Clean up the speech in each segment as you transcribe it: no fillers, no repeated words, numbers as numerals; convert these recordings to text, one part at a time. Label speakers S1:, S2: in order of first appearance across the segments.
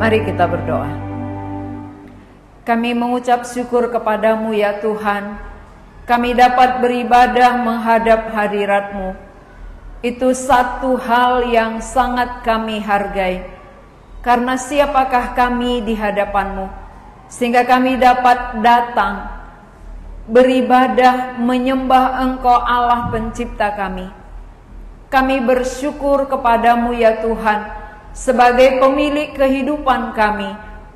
S1: Mari kita berdoa. Kami mengucap syukur kepadamu ya Tuhan. Kami dapat beribadah menghadap hadirat-Mu. Itu satu hal yang sangat kami hargai. Karena siapakah kami di hadapan-Mu, sehingga kami dapat datang beribadah menyembah Engkau Allah pencipta kami. Kami bersyukur kepadamu ya Tuhan, sebagai pemilik kehidupan kami,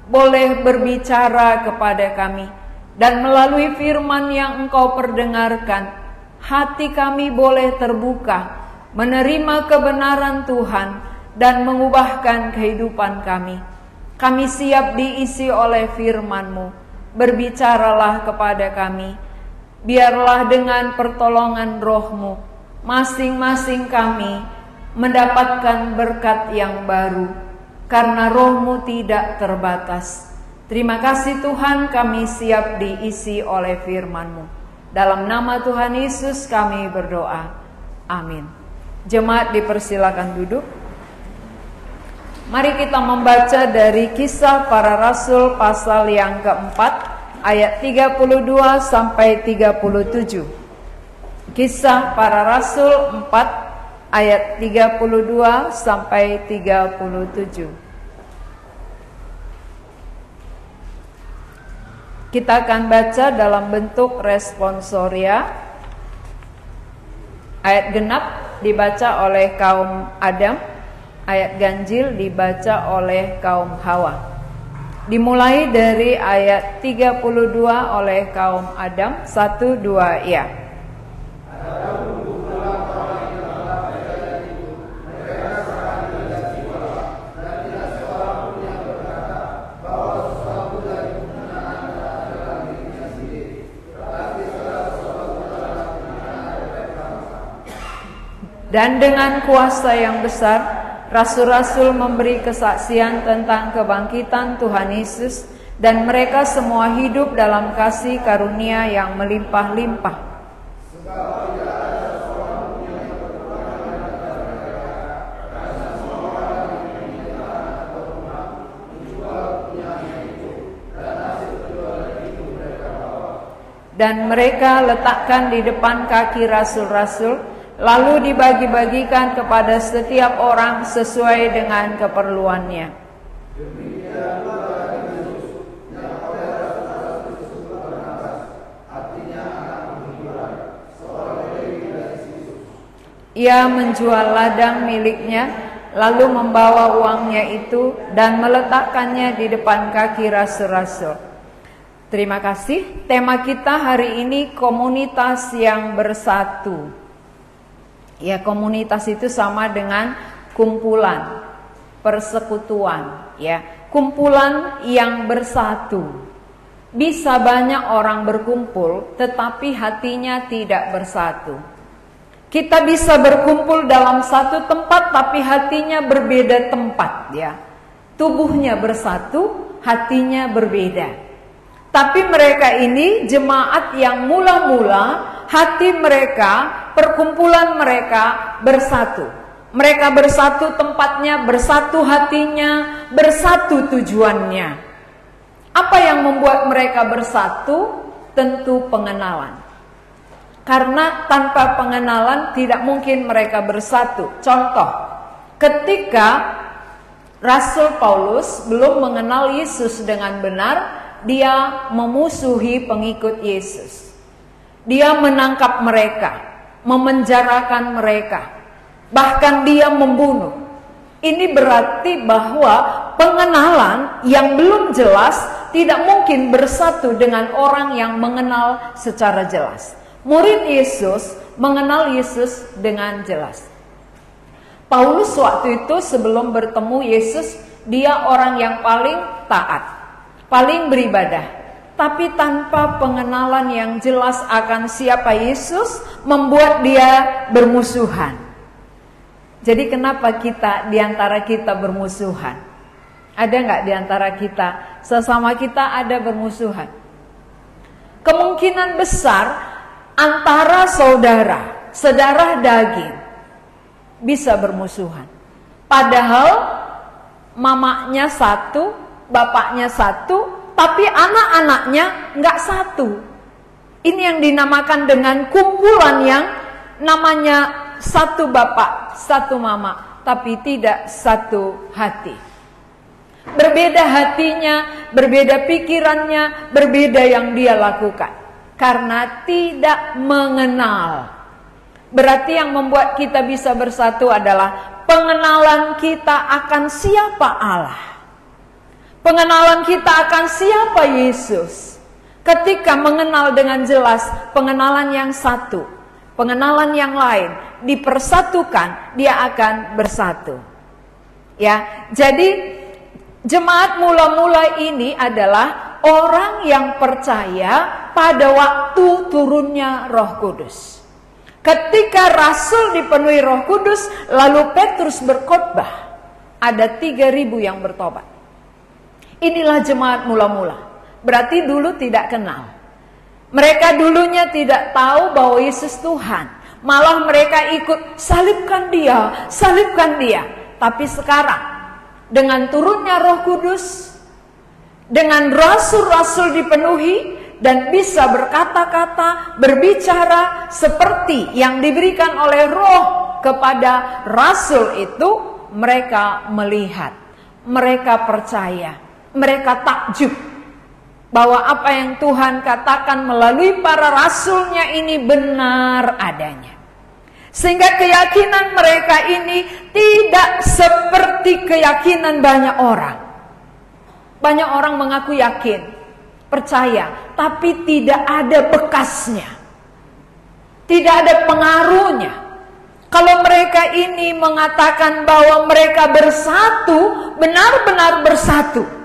S1: boleh berbicara kepada kami, dan melalui firman yang Engkau perdengarkan, hati kami boleh terbuka, menerima kebenaran Tuhan, dan mengubahkan kehidupan kami. Kami siap diisi oleh firman-Mu. Berbicaralah kepada kami. Biarlah dengan pertolongan Roh-Mu, masing-masing kami mendapatkan berkat yang baru, karena Roh-Mu tidak terbatas. Terima kasih Tuhan, kami siap diisi oleh firman-Mu. Dalam nama Tuhan Yesus kami berdoa. Amin. Jemaat dipersilakan duduk. Mari kita membaca dari Kisah Para Rasul pasal yang keempat, ayat 32 sampai 37. Kisah Para Rasul 4 ayat 32 sampai 37. Kita akan baca dalam bentuk responsoria. Ayat genap dibaca oleh kaum Adam, ayat ganjil dibaca oleh kaum Hawa. Dimulai dari ayat 32 oleh kaum Adam. 1, 2, ya. Dan dengan kuasa yang besar, rasul-rasul memberi kesaksian tentang kebangkitan Tuhan Yesus, dan mereka semua hidup dalam kasih karunia yang melimpah-limpah. Dan mereka letakkan di depan kaki rasul-rasul, lalu dibagi-bagikan kepada setiap orang sesuai dengan keperluannya. Ia menjual ladang miliknya, lalu membawa uangnya itu dan meletakkannya di depan kaki rasul-rasul. Terima kasih. Tema kita hari ini komunitas yang bersatu. Ya, komunitas itu sama dengan kumpulan, persekutuan, ya. Kumpulan yang bersatu. Bisa banyak orang berkumpul, tetapi hatinya tidak bersatu. Kita bisa berkumpul dalam satu tempat, tapi hatinya berbeda tempat, ya. Tubuhnya bersatu, hatinya berbeda. Tapi mereka ini jemaat yang mula-mula hati mereka, perkumpulan mereka bersatu. Mereka bersatu tempatnya, bersatu hatinya, bersatu tujuannya. Apa yang membuat mereka bersatu? Tentu pengenalan. Karena tanpa pengenalan tidak mungkin mereka bersatu. Contoh, ketika Rasul Paulus belum mengenal Yesus dengan benar, dia memusuhi pengikut Yesus. Dia menangkap mereka, memenjarakan mereka, bahkan dia membunuh. Ini berarti bahwa pengenalan yang belum jelas tidak mungkin bersatu dengan orang yang mengenal secara jelas. Murid Yesus mengenal Yesus dengan jelas. Paulus waktu itu sebelum bertemu Yesus, dia orang yang paling taat, paling beribadah. Tapi tanpa pengenalan yang jelas akan siapa Yesus, membuat dia bermusuhan. Jadi kenapa kita diantara kita bermusuhan? Ada nggak diantara kita, sesama kita ada bermusuhan? Kemungkinan besar antara saudara, sedarah daging bisa bermusuhan. Padahal mamanya satu, bapaknya satu, tapi anak-anaknya nggak satu. Ini yang dinamakan dengan kumpulan yang namanya satu bapak, satu mama, tapi tidak satu hati. Berbeda hatinya, berbeda pikirannya, berbeda yang dia lakukan. Karena tidak mengenal. Berarti yang membuat kita bisa bersatu adalah pengenalan kita akan siapa Allah. Pengenalan kita akan siapa Yesus. Ketika mengenal dengan jelas pengenalan yang satu, pengenalan yang lain dipersatukan, dia akan bersatu. Ya, jadi jemaat mula-mula ini adalah orang yang percaya pada waktu turunnya Roh Kudus. Ketika Rasul dipenuhi Roh Kudus, lalu Petrus berkhotbah, ada 3.000 yang bertobat. Inilah jemaat mula-mula. Berarti dulu tidak kenal. Mereka dulunya tidak tahu bahwa Yesus Tuhan. Malah mereka ikut salibkan dia, salibkan dia. Tapi sekarang dengan turunnya Roh Kudus, dengan rasul-rasul dipenuhi dan bisa berkata-kata, berbicara seperti yang diberikan oleh Roh kepada rasul itu, mereka melihat, mereka percaya, mereka takjub bahwa apa yang Tuhan katakan melalui para rasulnya ini benar adanya. Sehingga keyakinan mereka ini tidak seperti keyakinan banyak orang. Banyak orang mengaku yakin, percaya, tapi tidak ada bekasnya. Tidak ada pengaruhnya. Kalau mereka ini mengatakan bahwa mereka bersatu, benar-benar bersatu.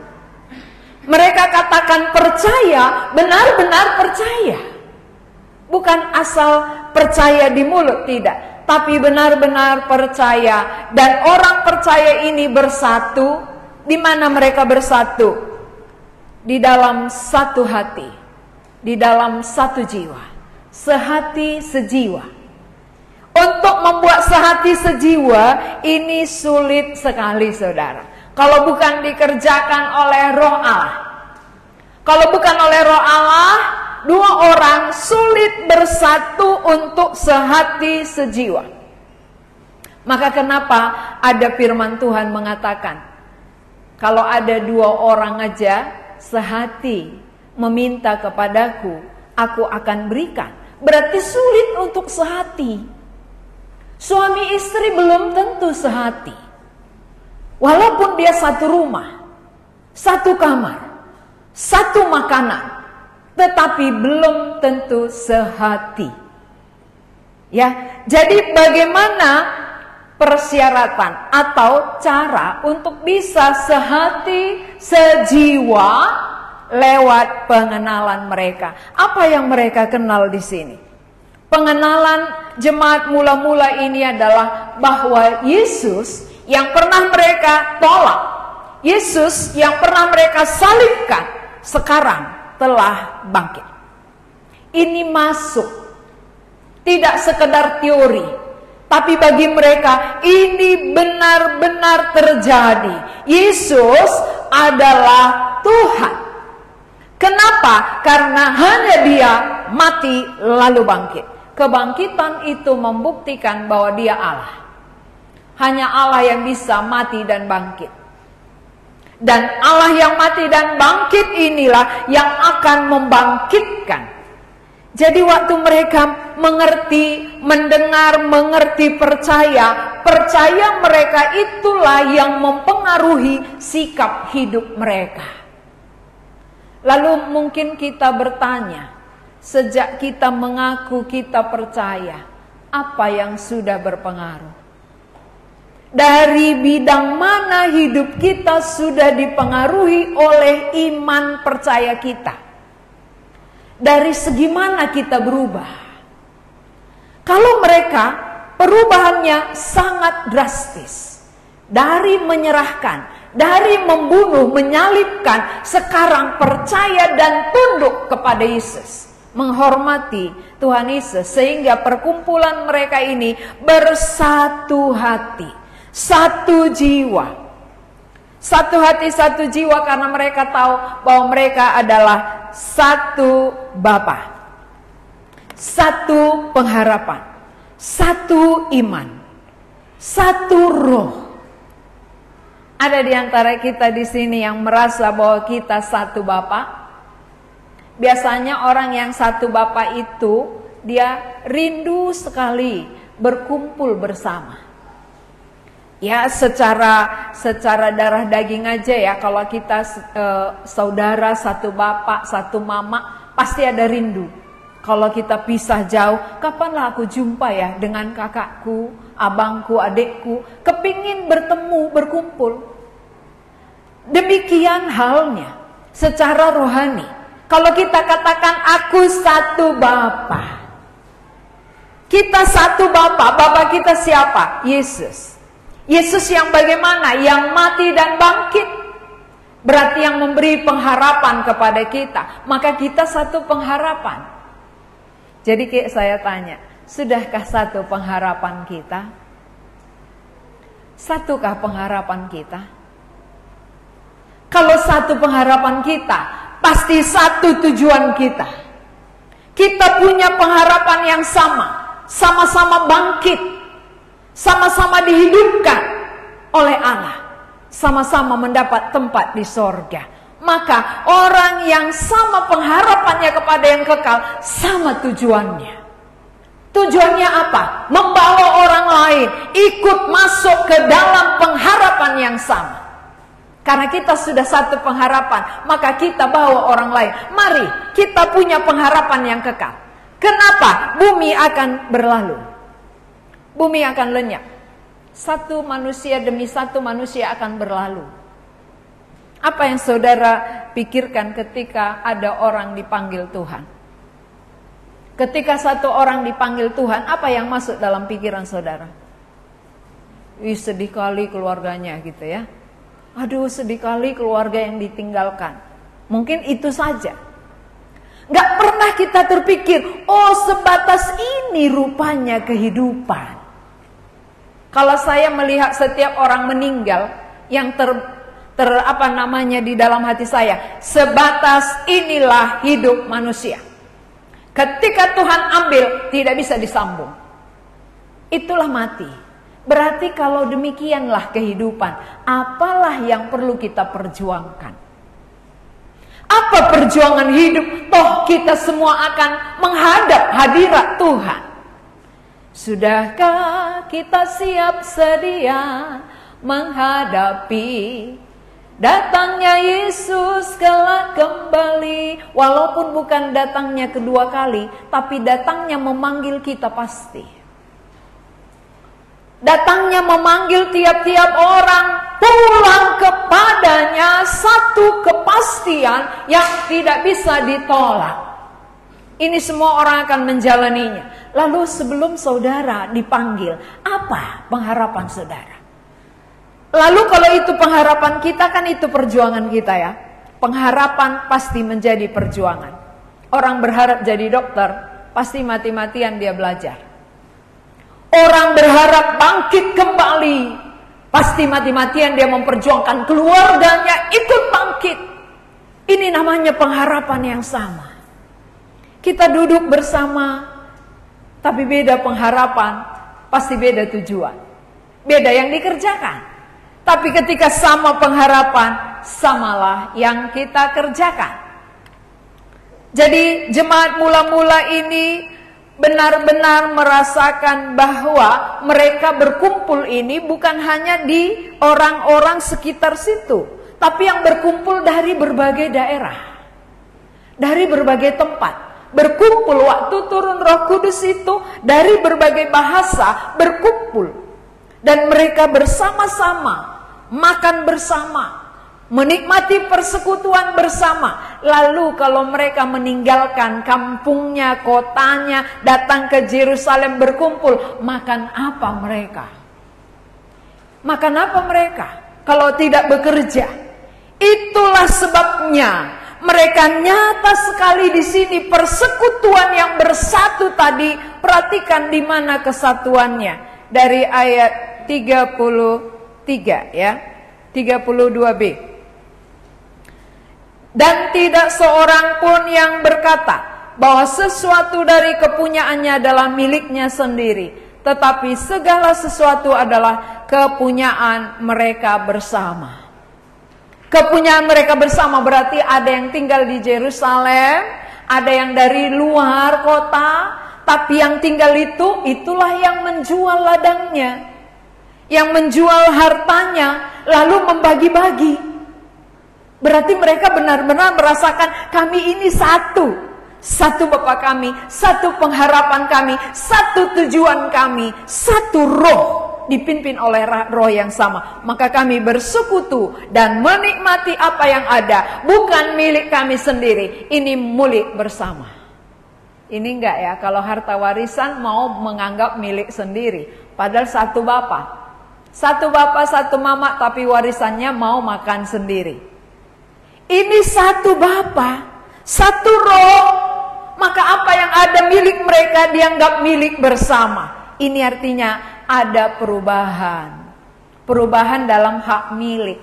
S1: Mereka katakan percaya, benar-benar percaya. Bukan asal percaya di mulut, tidak. Tapi benar-benar percaya. Dan orang percaya ini bersatu. Di mana mereka bersatu? Di dalam satu hati. Di dalam satu jiwa. Sehati sejiwa. Untuk membuat sehati sejiwa, ini sulit sekali, saudara. Kalau bukan dikerjakan oleh Roh Allah. Kalau bukan oleh Roh Allah, dua orang sulit bersatu untuk sehati sejiwa. Maka kenapa ada firman Tuhan mengatakan, kalau ada dua orang aja sehati meminta kepadaku, aku akan berikan. Berarti sulit untuk sehati. Suami istri belum tentu sehati. Walaupun dia satu rumah, satu kamar, satu makanan, tetapi belum tentu sehati. Ya, jadi bagaimana persyaratan atau cara untuk bisa sehati, sejiwa lewat pengenalan mereka? Apa yang mereka kenal di sini? Pengenalan jemaat mula-mula ini adalah bahwa Yesus yang pernah mereka tolak, Yesus yang pernah mereka salibkan, sekarang telah bangkit. Ini masuk, tidak sekedar teori, tapi bagi mereka ini benar-benar terjadi. Yesus adalah Tuhan. Kenapa? Karena hanya Dia mati lalu bangkit. Kebangkitan itu membuktikan bahwa Dia Allah. Hanya Allah yang bisa mati dan bangkit. Dan Allah yang mati dan bangkit inilah yang akan membangkitkan. Jadi waktu mereka mengerti, mendengar, mengerti, percaya mereka itulah yang mempengaruhi sikap hidup mereka. Lalu mungkin kita bertanya, sejak kita mengaku kita percaya, apa yang sudah berpengaruh? Dari bidang mana hidup kita sudah dipengaruhi oleh iman percaya kita? Dari segi mana kita berubah? Kalau mereka perubahannya sangat drastis. Dari menyerahkan, dari membunuh, menyalibkan, sekarang percaya dan tunduk kepada Yesus. Menghormati Tuhan Yesus. Sehingga perkumpulan mereka ini bersatu hati. Satu jiwa, Satu hati, satu jiwa, karena mereka tahu bahwa mereka adalah satu Bapa, satu pengharapan, satu iman, satu roh. Ada di antara kita di sini yang merasa bahwa kita satu Bapa. Biasanya orang yang satu Bapa itu dia rindu sekali berkumpul bersama. Ya, secara darah daging aja ya, kalau kita saudara satu bapak, satu mama, pasti ada rindu. Kalau kita pisah jauh, kapanlah aku jumpa ya dengan kakakku, abangku, adikku, kepingin bertemu, berkumpul. Demikian halnya secara rohani. Kalau kita katakan aku satu Bapa, kita satu Bapa. Bapa kita siapa? Yesus. Yesus yang bagaimana? Yang mati dan bangkit. Berarti yang memberi pengharapan kepada kita. Maka kita satu pengharapan. Jadi saya tanya, sudahkah satu pengharapan kita? Satukah pengharapan kita? Kalau satu pengharapan kita, pasti satu tujuan kita. Kita punya pengharapan yang sama. Sama-sama bangkit, sama-sama dihidupkan oleh Allah, sama-sama mendapat tempat di sorga. Maka orang yang sama pengharapannya kepada yang kekal, sama tujuannya. Tujuannya apa? Membawa orang lain ikut masuk ke dalam pengharapan yang sama. Karena kita sudah satu pengharapan, maka kita bawa orang lain. Mari kita punya pengharapan yang kekal. Kenapa? Bumi akan berlalu. Bumi akan lenyap. Satu manusia demi satu manusia akan berlalu. Apa yang saudara pikirkan ketika ada orang dipanggil Tuhan? Ketika satu orang dipanggil Tuhan, apa yang masuk dalam pikiran saudara? Ih, sedih kali keluarganya gitu ya. Aduh, sedih kali keluarga yang ditinggalkan. Mungkin itu saja. Gak pernah kita terpikir, oh sebatas ini rupanya kehidupan. Kalau saya melihat setiap orang meninggal, yang di dalam hati saya, sebatas inilah hidup manusia. Ketika Tuhan ambil, tidak bisa disambung. Itulah mati. Berarti kalau demikianlah kehidupan, apalah yang perlu kita perjuangkan? Apa perjuangan hidup? Toh kita semua akan menghadap hadirat Tuhan. Sudahkah kita siap sedia menghadapi datangnya Yesus kelak kembali? Walaupun bukan datangnya kedua kali, tapi datangnya memanggil kita pasti. Datangnya memanggil tiap-tiap orang pulang kepadanya, satu kepastian yang tidak bisa ditolak. Ini semua orang akan menjalaninya. Lalu sebelum saudara dipanggil, apa pengharapan saudara? Lalu kalau itu pengharapan kita, kan itu perjuangan kita ya. Pengharapan pasti menjadi perjuangan. Orang berharap jadi dokter, pasti mati-matian dia belajar. Orang berharap bangkit kembali, pasti mati-matian dia memperjuangkan keluarganya ikut bangkit. Ini namanya pengharapan yang sama. Kita duduk bersama, tapi beda pengharapan, pasti beda tujuan. Beda yang dikerjakan. Tapi ketika sama pengharapan, samalah yang kita kerjakan. Jadi jemaat mula-mula ini benar-benar merasakan bahwa mereka berkumpul ini bukan hanya di orang-orang sekitar situ, tapi yang berkumpul dari berbagai daerah, dari berbagai tempat. Berkumpul waktu turun Roh Kudus itu dari berbagai bahasa berkumpul. Dan mereka bersama-sama, makan bersama, menikmati persekutuan bersama. Lalu kalau mereka meninggalkan kampungnya, kotanya, datang ke Yerusalem berkumpul, makan apa mereka? Makan apa mereka kalau tidak bekerja? Itulah sebabnya mereka nyata sekali di sini persekutuan yang bersatu tadi. Perhatikan di mana kesatuannya. Dari ayat 33 ya. 32b. Dan tidak seorang pun yang berkata bahwa sesuatu dari kepunyaannya adalah miliknya sendiri, tetapi segala sesuatu adalah kepunyaan mereka bersama. Kepunyaan mereka bersama berarti ada yang tinggal di Yerusalem, ada yang dari luar kota, tapi yang tinggal itulah yang menjual ladangnya, yang menjual hartanya, lalu membagi-bagi. Berarti mereka benar-benar merasakan kami ini satu Bapa kami, satu pengharapan kami, satu tujuan kami, satu roh, dipimpin oleh roh yang sama. Maka kami bersekutu dan menikmati apa yang ada, bukan milik kami sendiri, ini milik bersama. Ini enggak ya, kalau harta warisan mau menganggap milik sendiri, padahal satu Bapa, satu mama, tapi warisannya mau makan sendiri. Ini satu Bapa, satu roh, maka apa yang ada milik mereka dianggap milik bersama. Ini artinya ada perubahan dalam hak milik.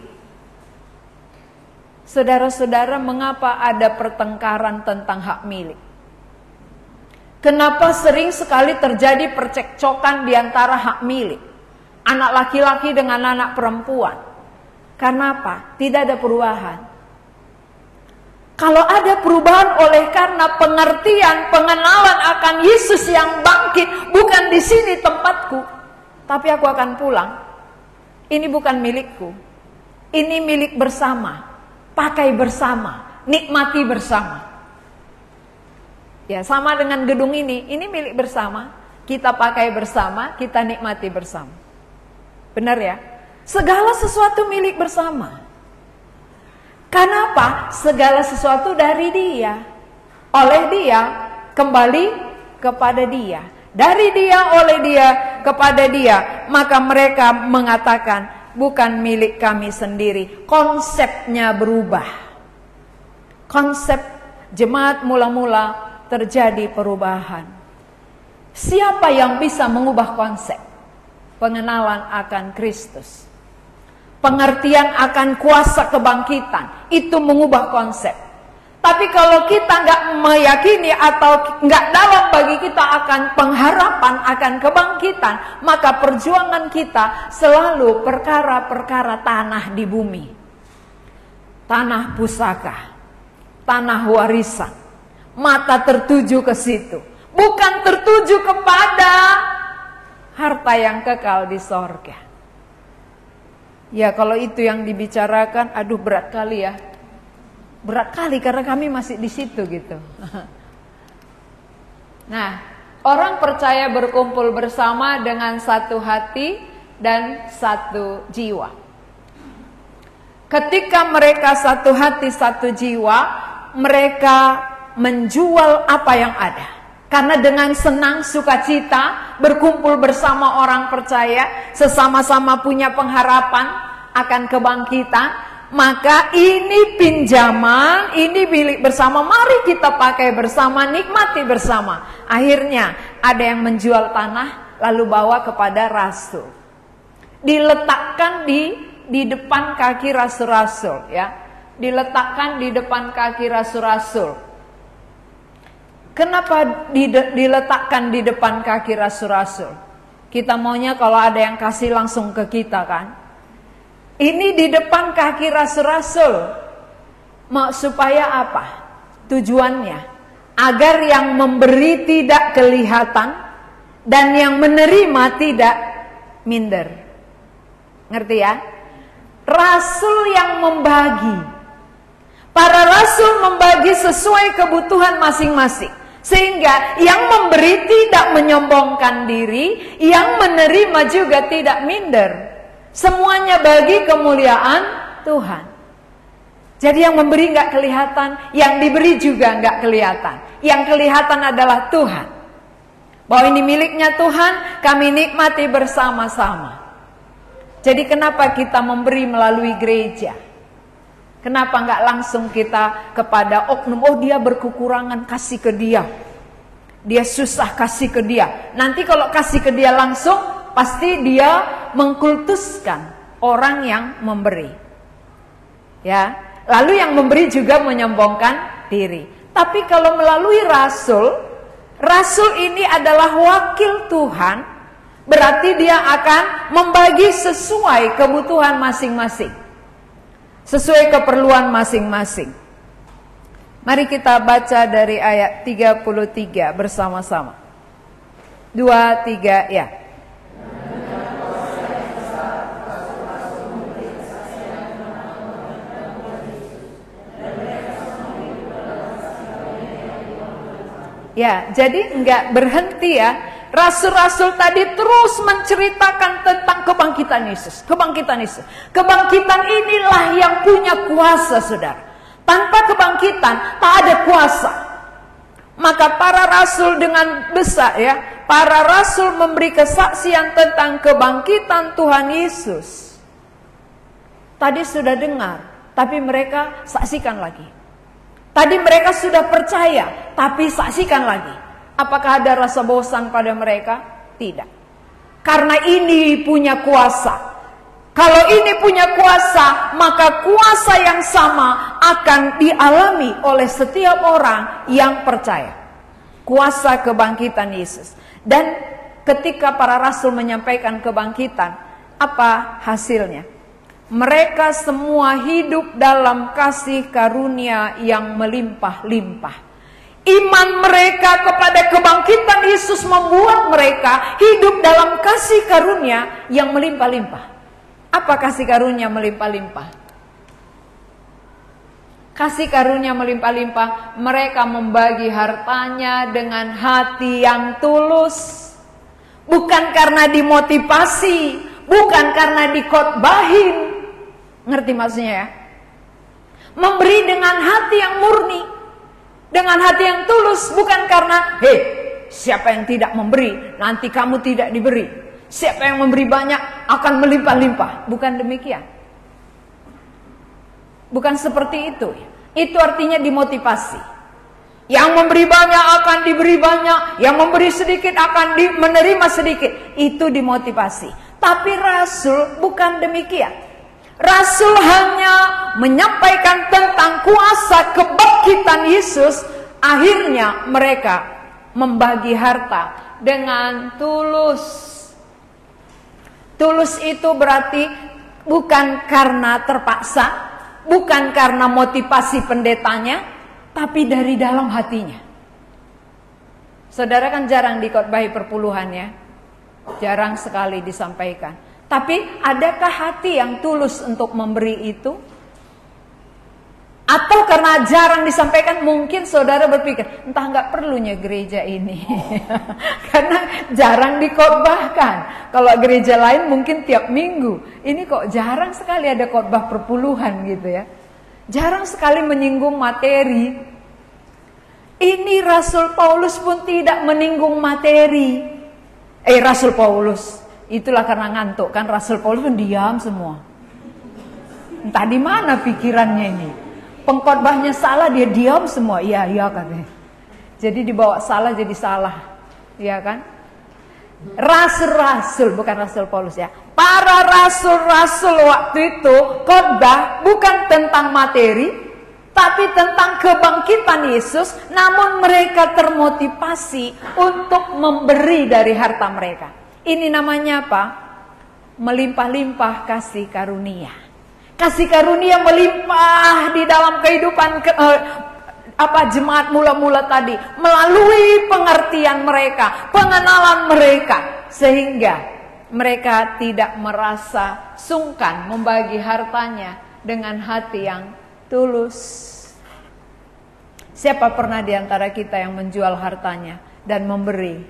S1: Saudara-saudara, mengapa ada pertengkaran tentang hak milik? Kenapa sering sekali terjadi percekcokan di antara hak milik anak laki-laki dengan anak perempuan? Karena apa? Tidak ada perubahan. Kalau ada perubahan oleh karena pengertian, pengenalan akan Yesus yang bangkit, bukan di sini tempatku, tapi aku akan pulang. Ini bukan milikku, ini milik bersama, pakai bersama, nikmati bersama. Ya, sama dengan gedung ini milik bersama, kita pakai bersama, kita nikmati bersama. Benar ya? Segala sesuatu milik bersama. Kenapa? Segala sesuatu dari Dia, oleh Dia, kembali kepada Dia, dari Dia, oleh Dia, kepada Dia. Maka mereka mengatakan bukan milik kami sendiri. Konsepnya berubah. Konsep jemaat mula-mula terjadi perubahan. Siapa yang bisa mengubah konsep? Pengenalan akan Kristus, pengertian akan kuasa kebangkitan, itu mengubah konsep. Tapi kalau kita nggak meyakini atau nggak dalam bagi kita akan pengharapan akan kebangkitan, maka perjuangan kita selalu perkara-perkara tanah di bumi, tanah pusaka, tanah warisan. Mata tertuju ke situ, bukan tertuju kepada harta yang kekal di sorga. Ya, kalau itu yang dibicarakan, aduh berat kali ya. Berat kali karena kami masih di situ gitu. Nah, orang percaya berkumpul bersama dengan satu hati dan satu jiwa. Ketika mereka satu hati, satu jiwa, mereka menjual apa yang ada. Karena dengan senang sukacita berkumpul bersama orang percaya, sesama-sama punya pengharapan akan kebangkitan, maka ini pinjaman, ini milik bersama, mari kita pakai bersama, nikmati bersama. Akhirnya ada yang menjual tanah lalu bawa kepada rasul, diletakkan di depan kaki rasul-rasul, ya, diletakkan di depan kaki rasul-rasul. Kenapa diletakkan di depan kaki rasul-rasul? Kita maunya kalau ada yang kasih langsung ke kita kan. Ini di depan kaki rasul-rasul. Supaya apa? Tujuannya agar yang memberi tidak kelihatan dan yang menerima tidak minder. Ngerti ya? Rasul yang membagi. Para rasul membagi sesuai kebutuhan masing-masing. Sehingga yang memberi tidak menyombongkan diri, yang menerima juga tidak minder. Semuanya bagi kemuliaan Tuhan. Jadi yang memberi nggak kelihatan, yang diberi juga nggak kelihatan. Yang kelihatan adalah Tuhan. Bahwa ini miliknya Tuhan, kami nikmati bersama-sama. Jadi kenapa kita memberi melalui gereja? Kenapa nggak langsung kita kepada oknum? Oh, dia berkekurangan, kasih ke dia. Dia susah, kasih ke dia. Nanti kalau kasih ke dia langsung, pasti dia mengkultuskan. orang yang memberi. Ya, lalu yang memberi juga menyombongkan diri. Tapi kalau melalui rasul, rasul ini adalah wakil Tuhan, berarti dia akan membagi sesuai kebutuhan masing-masing, sesuai keperluan masing-masing. Mari kita baca dari ayat 33 bersama-sama. 2, 3, ya. Ya, jadi enggak berhenti ya. Rasul-rasul tadi terus menceritakan tentang kebangkitan Yesus. Kebangkitan Yesus. Kebangkitan inilah yang punya kuasa, saudara. Tanpa kebangkitan tak ada kuasa. Maka para rasul dengan besar ya, para rasul memberi kesaksian tentang kebangkitan Tuhan Yesus. Tadi sudah dengar, tapi mereka saksikan lagi. Tadi mereka sudah percaya, tapi saksikan lagi. Apakah ada rasa bosan pada mereka? Tidak. Karena ini punya kuasa. Kalau ini punya kuasa, maka kuasa yang sama akan dialami oleh setiap orang yang percaya. Kuasa kebangkitan Yesus. Dan ketika para rasul menyampaikan kebangkitan, apa hasilnya? Mereka semua hidup dalam kasih karunia yang melimpah-limpah. Iman mereka kepada kebangkitan Yesus membuat mereka hidup dalam kasih karunia yang melimpah-limpah. Apa kasih karunia melimpah-limpah? Kasih karunia melimpah-limpah, mereka membagi hartanya dengan hati yang tulus. Bukan karena dimotivasi, bukan karena dikotbahin. Ngerti maksudnya ya? Memberi dengan hati yang murni, dengan hati yang tulus, bukan karena siapa yang tidak memberi nanti kamu tidak diberi. Siapa yang memberi banyak akan melimpah-limpah. Bukan demikian. Bukan seperti itu. Itu artinya dimotivasi. Yang memberi banyak akan diberi banyak, yang memberi sedikit akan menerima sedikit. Itu dimotivasi. Tapi rasul bukan demikian. Rasul hanya menyampaikan tentang kuasa kebangkitan Yesus. Akhirnya mereka membagi harta dengan tulus. Tulus itu berarti bukan karena terpaksa, bukan karena motivasi pendetanya, tapi dari dalam hatinya. Saudara kan jarang dikotbahi perpuluhan ya, jarang sekali disampaikan. Tapi adakah hati yang tulus untuk memberi itu? Atau karena jarang disampaikan, mungkin saudara berpikir, entah nggak perlunya gereja ini. Karena jarang dikotbahkan. Kalau gereja lain mungkin tiap minggu. Ini kok jarang sekali ada khotbah perpuluhan gitu ya. Jarang sekali menyinggung materi. Ini Rasul Paulus pun tidak menyinggung materi. Rasul Paulus. Itulah karena ngantuk kan, Rasul Paulus pun diam semua. Entah di mana pikirannya ini. Pengkhotbahnya salah, dia diam semua. Iya katanya. Jadi dibawa salah jadi salah. Iya kan? Rasul-rasul, bukan Rasul Paulus ya. Para rasul-rasul waktu itu khotbah bukan tentang materi, tapi tentang kebangkitan Yesus. Namun mereka termotivasi untuk memberi dari harta mereka. Ini namanya apa? Melimpah-limpah kasih karunia. Kasih karunia melimpah di dalam kehidupan jemaat mula-mula tadi, melalui pengertian mereka, pengenalan mereka, sehingga mereka tidak merasa sungkan membagi hartanya dengan hati yang tulus. Siapa pernah di antara kita yang menjual hartanya dan memberi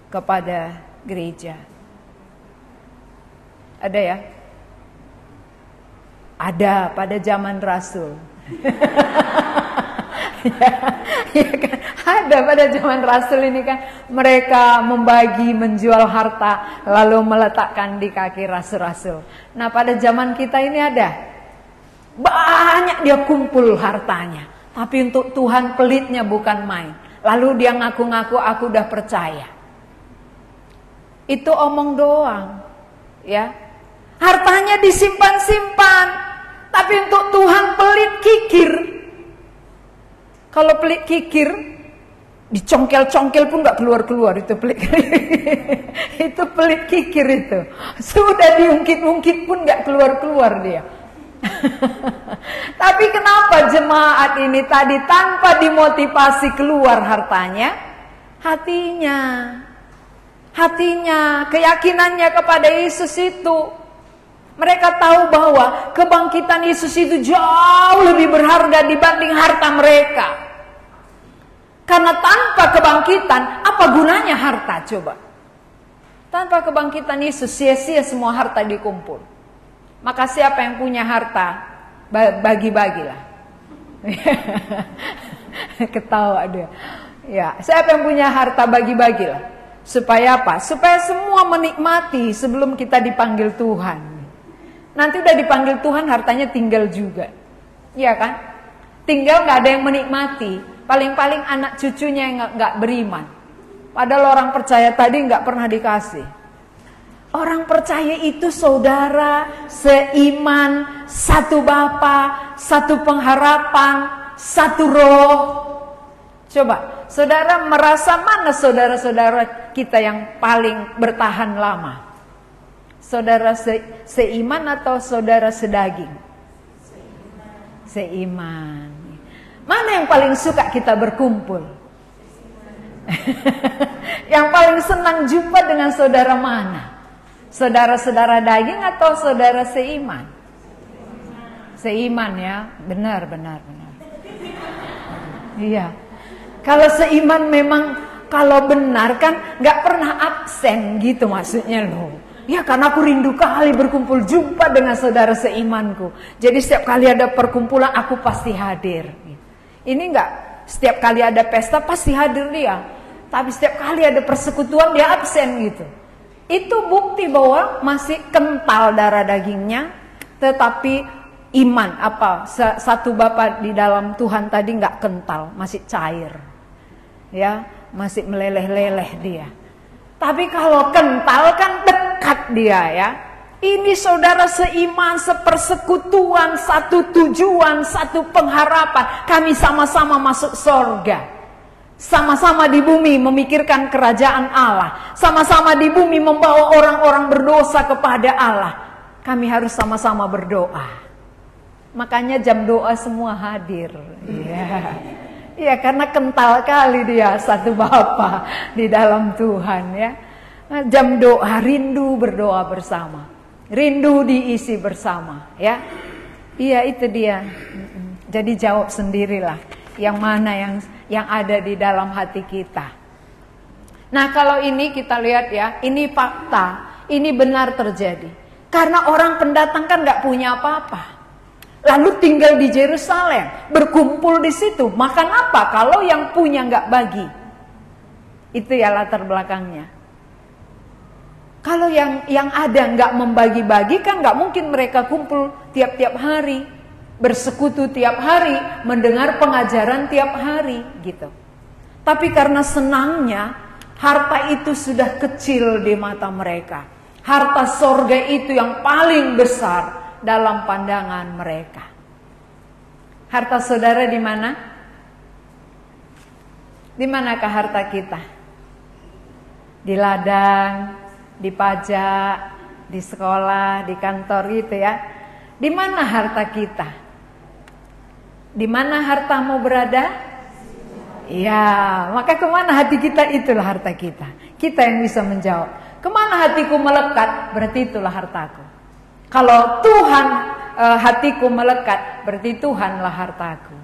S1: kepada gereja? Ada ya? Ada pada zaman Rasul. ya kan? Ada pada zaman Rasul ini kan, mereka membagi, menjual harta lalu meletakkan di kaki rasul-rasul. Nah pada zaman kita ini ada banyak dia kumpul hartanya, tapi untuk Tuhan pelitnya bukan main. Lalu dia ngaku-ngaku aku udah percaya. Itu omong doang, ya. Hartanya disimpan-simpan. Tapi untuk Tuhan pelit kikir. Kalau pelit kikir, dicongkel-congkel pun gak keluar-keluar, itu pelit. Itu pelit kikir itu. Sudah diungkit-ungkit pun gak keluar-keluar dia. Tapi kenapa jemaat ini tadi tanpa dimotivasi keluar hartanya? Hatinya, keyakinannya kepada Yesus itu. Mereka tahu bahwa kebangkitan Yesus itu jauh lebih berharga dibanding harta mereka. Karena tanpa kebangkitan, apa gunanya harta coba? Tanpa kebangkitan Yesus, sia-sia semua harta dikumpul. Maka siapa yang punya harta, bagi-bagilah. Ketawa dia. Ya, siapa yang punya harta, bagi-bagilah. Supaya apa? Supaya semua menikmati sebelum kita dipanggil Tuhan. Nanti udah dipanggil Tuhan, hartanya tinggal juga. Iya kan? Tinggal gak ada yang menikmati. Paling-paling anak cucunya yang gak beriman. Padahal orang percaya tadi gak pernah dikasih. Orang percaya itu saudara, seiman, satu Bapa, satu pengharapan, satu roh. Coba, saudara merasa mana saudara-saudara kita yang paling bertahan lama? Saudara seiman atau saudara sedaging? Seiman. Mana yang paling suka kita berkumpul? Yang paling senang jumpa dengan saudara mana? Saudara-saudara daging atau saudara seiman? Seiman ya, benar. Iya. Kalau seiman memang kalau benar kan nggak pernah absen gitu maksudnya loh. Ya karena aku rindu kali berkumpul jumpa dengan saudara seimanku. Jadi setiap kali ada perkumpulan aku pasti hadir. Ini enggak setiap kali ada pesta pasti hadir dia. Tapi setiap kali ada persekutuan dia absen gitu. Itu bukti bahwa masih kental darah dagingnya. Tetapi iman satu Bapa di dalam Tuhan tadi enggak kental, masih cair. Ya, masih meleleh-leleh dia. Tapi kalau kental kan dekat dia ya. Ini saudara seiman, sepersekutuan, satu tujuan, satu pengharapan. Kami sama-sama masuk surga. Sama-sama di bumi memikirkan kerajaan Allah. Sama-sama di bumi membawa orang-orang berdosa kepada Allah. Kami harus sama-sama berdoa. Makanya jam doa semua hadir. Iya, karena kental kali dia satu Bapa di dalam Tuhan ya. Nah, jam doa rindu berdoa bersama. Rindu diisi bersama ya. Iya itu dia. Jadi jawab sendirilah yang mana yang ada di dalam hati kita. Nah, kalau ini kita lihat ya, ini fakta, ini benar terjadi. Karena orang pendatang kan nggak punya apa-apa. Lalu tinggal di Yerusalem, berkumpul di situ. Makan apa kalau yang punya nggak bagi? Itu ya latar belakangnya. Kalau yang ada nggak membagi-bagi kan nggak mungkin mereka kumpul tiap-tiap hari, bersekutu tiap hari, mendengar pengajaran tiap hari gitu. Tapi karena senangnya, harta itu sudah kecil di mata mereka. Harta sorga itu yang paling besar dalam pandangan mereka. Harta saudara di mana? Di manakah harta kita? Di ladang, di pajak, di sekolah, di kantor gitu ya. Di mana harta kita? Di mana hartamu berada? Ya, maka kemana hati kita itulah harta kita. Kita yang bisa menjawab. Kemana hatiku melekat? Berarti itulah hartaku. Kalau Tuhan hatiku melekat, berarti Tuhanlah hartaku.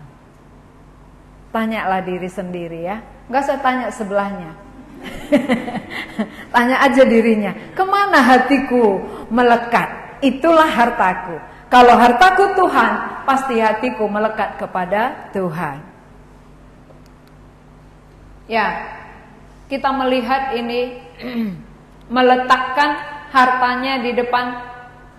S1: Tanyalah diri sendiri ya. Gak usah tanya sebelahnya. Tanya aja dirinya. Kemana hatiku melekat? Itulah hartaku. Kalau hartaku Tuhan, pasti hatiku melekat kepada Tuhan. Ya, kita melihat ini meletakkan hartanya di depan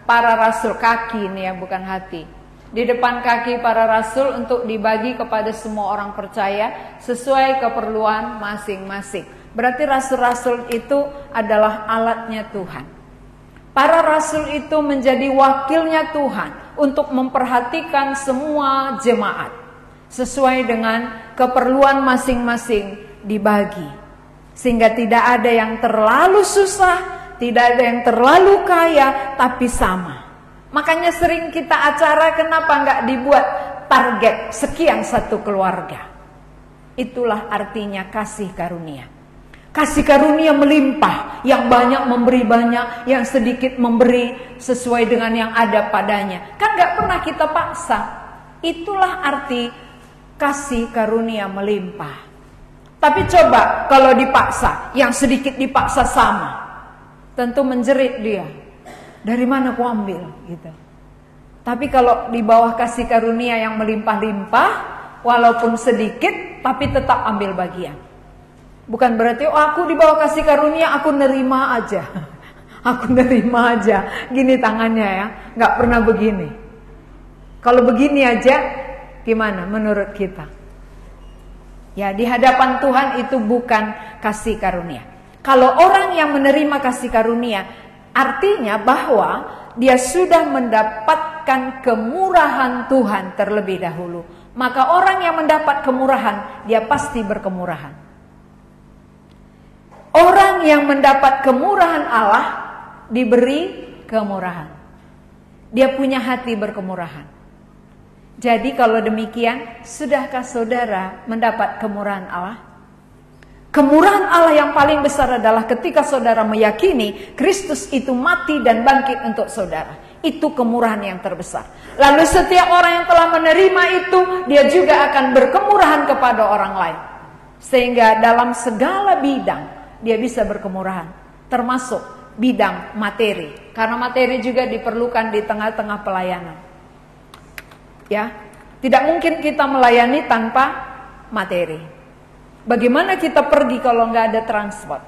S1: para rasul, kaki ini ya, bukan hati. Di depan kaki para rasul untuk dibagi kepada semua orang percaya sesuai keperluan masing-masing. Berarti rasul-rasul itu adalah alatnya Tuhan. Para rasul itu menjadi wakilnya Tuhan untuk memperhatikan semua jemaat. Sesuai dengan keperluan masing-masing dibagi. Sehingga tidak ada yang terlalu susah, tidak ada yang terlalu kaya, tapi sama. Makanya sering kita acara, kenapa nggak dibuat target sekian satu keluarga? Itulah artinya kasih karunia. Kasih karunia melimpah, yang banyak memberi banyak, yang sedikit memberi sesuai dengan yang ada padanya. Kan nggak pernah kita paksa. Itulah arti kasih karunia melimpah. Tapi coba kalau dipaksa, yang sedikit dipaksa sama, tentu menjerit dia. Dari mana aku ambil? Gitu. Tapi kalau di bawah kasih karunia yang melimpah-limpah, walaupun sedikit, tapi tetap ambil bagian. Bukan berarti, oh aku di bawah kasih karunia, aku nerima aja. Aku nerima aja. Gini tangannya ya, nggak pernah begini. Kalau begini aja, gimana menurut kita? Ya, di hadapan Tuhan itu bukan kasih karunia. Kalau orang yang menerima kasih karunia, artinya bahwa dia sudah mendapatkan kemurahan Tuhan terlebih dahulu. Maka orang yang mendapat kemurahan, dia pasti berkemurahan. Orang yang mendapat kemurahan Allah diberi kemurahan. Dia punya hati berkemurahan. Jadi kalau demikian, sudahkah saudara mendapat kemurahan Allah? Kemurahan Allah yang paling besar adalah ketika saudara meyakini Kristus itu mati dan bangkit untuk saudara. Itu kemurahan yang terbesar. Lalu setiap orang yang telah menerima itu, dia juga akan berkemurahan kepada orang lain. Sehingga dalam segala bidang dia bisa berkemurahan, termasuk bidang materi. Karena materi juga diperlukan di tengah-tengah pelayanan. Ya, tidak mungkin kita melayani tanpa materi. Bagaimana kita pergi kalau nggak ada transport?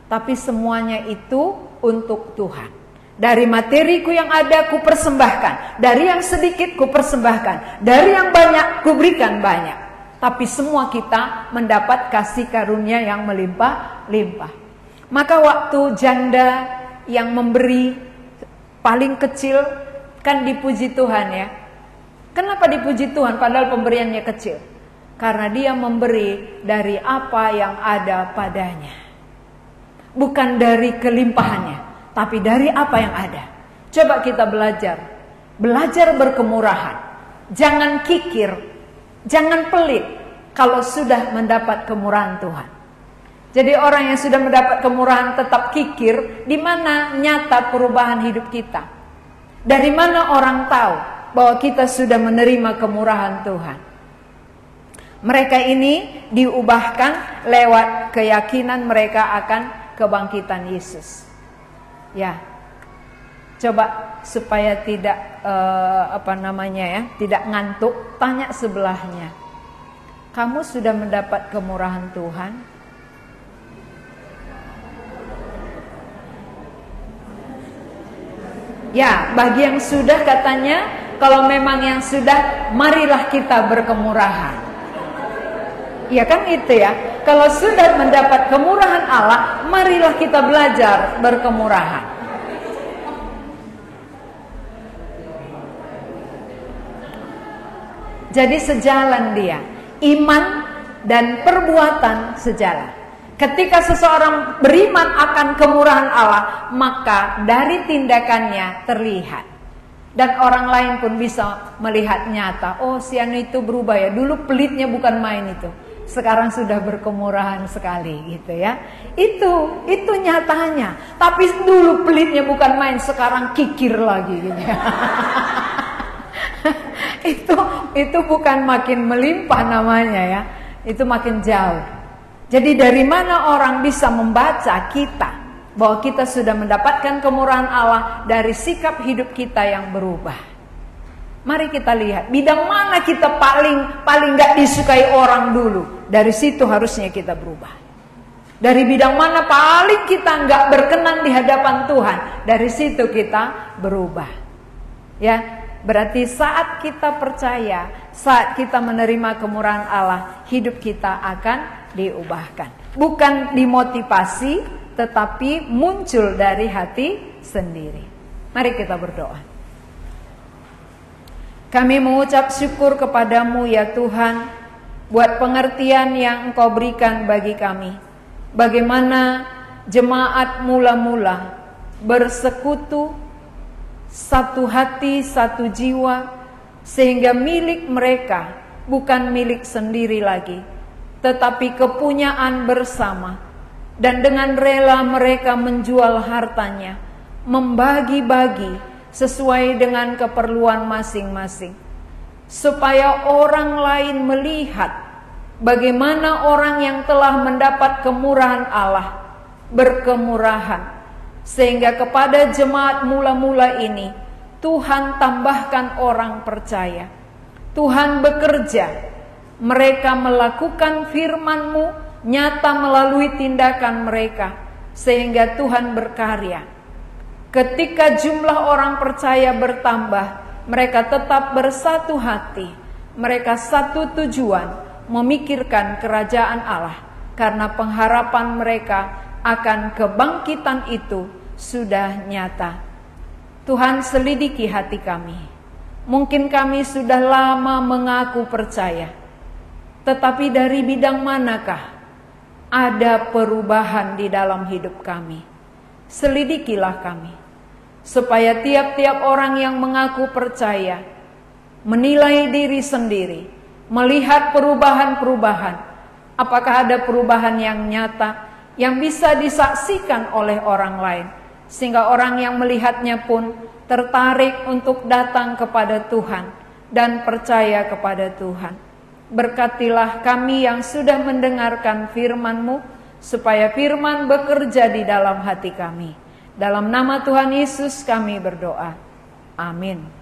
S1: Tapi semuanya itu untuk Tuhan. Dari materiku yang ada ku persembahkan, dari yang sedikit ku persembahkan, dari yang banyak ku berikan banyak. Tapi semua kita mendapat kasih karunia yang melimpah-limpah. Maka waktu janda yang memberi paling kecil kan dipuji Tuhan ya. Kenapa dipuji Tuhan padahal pemberiannya kecil? Karena dia memberi dari apa yang ada padanya. Bukan dari kelimpahannya, tapi dari apa yang ada. Coba kita belajar. Belajar berkemurahan. Jangan kikir. Jangan pelit kalau sudah mendapat kemurahan Tuhan. Jadi orang yang sudah mendapat kemurahan tetap kikir, di mana nyata perubahan hidup kita? Dari mana orang tahu bahwa kita sudah menerima kemurahan Tuhan? Mereka ini diubahkan lewat keyakinan mereka akan kebangkitan Yesus. Ya. Coba supaya tidak tidak ngantuk, tanya sebelahnya. Kamu sudah mendapat kemurahan Tuhan? Ya, bagi yang sudah katanya, kalau memang yang sudah, marilah kita berkemurahan. Ya kan itu ya. Kalau sudah mendapat kemurahan Allah, marilah kita belajar berkemurahan. Jadi sejalan dia. Iman dan perbuatan sejalan. Ketika seseorang beriman akan kemurahan Allah, maka dari tindakannya terlihat. Dan orang lain pun bisa melihat nyata. Oh, si anu itu berubah ya. Dulu pelitnya bukan main itu. Sekarang sudah berkemurahan sekali gitu ya. Itu nyatanya. Tapi dulu pelitnya bukan main, sekarang kikir lagi gitu ya. itu bukan makin melimpah namanya ya. Itu makin jauh. Jadi dari mana orang bisa membaca kita bahwa kita sudah mendapatkan kemurahan Allah? Dari sikap hidup kita yang berubah. Mari kita lihat bidang mana kita paling gak disukai orang dulu. Dari situ harusnya kita berubah. Dari bidang mana paling kita gak berkenan di hadapan Tuhan, dari situ kita berubah. Ya. Berarti saat kita percaya, saat kita menerima kemurahan Allah, hidup kita akan diubahkan. Bukan dimotivasi, tetapi muncul dari hati sendiri. Mari kita berdoa. Kami mengucap syukur kepadamu ya Tuhan, buat pengertian yang Engkau berikan bagi kami. Bagaimana jemaat mula-mula bersekutu, satu hati, satu jiwa, sehingga milik mereka bukan milik sendiri lagi, tetapi kepunyaan bersama. Dan dengan rela mereka menjual hartanya, membagi-bagi sesuai dengan keperluan masing-masing, supaya orang lain melihat bagaimana orang yang telah mendapat kemurahan Allah berkemurahan, sehingga kepada jemaat mula-mula ini Tuhan tambahkan orang percaya. Tuhan bekerja, mereka melakukan firman-Mu nyata melalui tindakan mereka, sehingga Tuhan berkarya. Ketika jumlah orang percaya bertambah, mereka tetap bersatu hati, mereka satu tujuan, memikirkan kerajaan Allah, karena pengharapan mereka akan kebangkitan itu sudah nyata. Tuhan, selidiki hati kami. Mungkin kami sudah lama mengaku percaya, tetapi dari bidang manakah ada perubahan di dalam hidup kami? Selidikilah kami, supaya tiap-tiap orang yang mengaku percaya menilai diri sendiri, melihat perubahan-perubahan. Apakah ada perubahan yang nyata yang bisa disaksikan oleh orang lain, sehingga orang yang melihatnya pun tertarik untuk datang kepada Tuhan dan percaya kepada Tuhan. Berkatilah kami yang sudah mendengarkan firman-Mu, supaya firman bekerja di dalam hati kami. Dalam nama Tuhan Yesus kami berdoa. Amin.